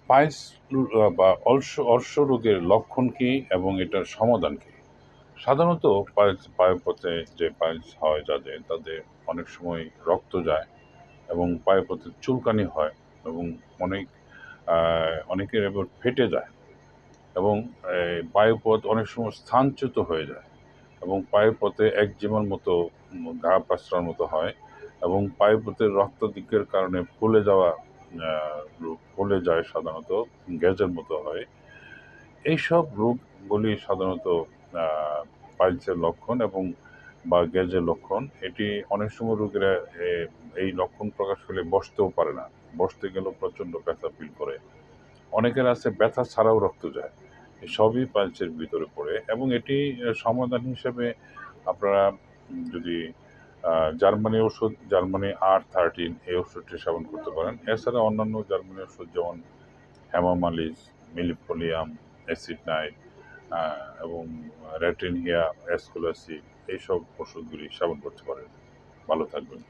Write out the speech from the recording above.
Piles বা অর্শ রোগের লক্ষণ কী এবং এটার সমাধান কী? সাধারণত পায়ুপথে যে পাইলস হয় তাদের অনেক সময় রক্ত যায় এবং পায়ুপথে চুলকানি হয় এবং অনেক অনেকের এবার ফেটে যায় এবং পায়ুপথ অনেক সময় স্থানচ্যুত হয়ে যায় এবং পায়ুপথে একজিমার মতো ঘা পাসরার মতো হয় এবং পায়ুপথের রক্তাধিক্যের কারণে ফুলে যায় সাধারণত গ্যাজের মতো হয়। এইসব রোগগুলি সাধারণত পাইলসের লক্ষণ এবং বা গ্যাজের লক্ষণ। এটি অনেক সময় রোগীরা এই লক্ষণ প্রকাশ পেলে বসতেও পারে না। বসতে গেলেও প্রচণ্ড ব্যথা ফিল করে। অনেকের আছে ব্যথা ছাড়াও রক্ত যায়। সবই পাইলসের ভিতরে পড়ে এবং এটি সমাধান হিসেবে আপনারা যদি জার্মানি R13 এই ওষুধটি সেবন করতে পারেন। এছাড়া অন্যান্য জার্মানি ওষুধ যেমন হ্যামামালিজ, মিলিফোলিয়াম, অ্যাসিডনাইট এবং রেটিনহিয়া, অ্যাসকুলাসিভ এইসব ওষুধগুলি সেবন করতে পারেন। ভালো থাকবেন।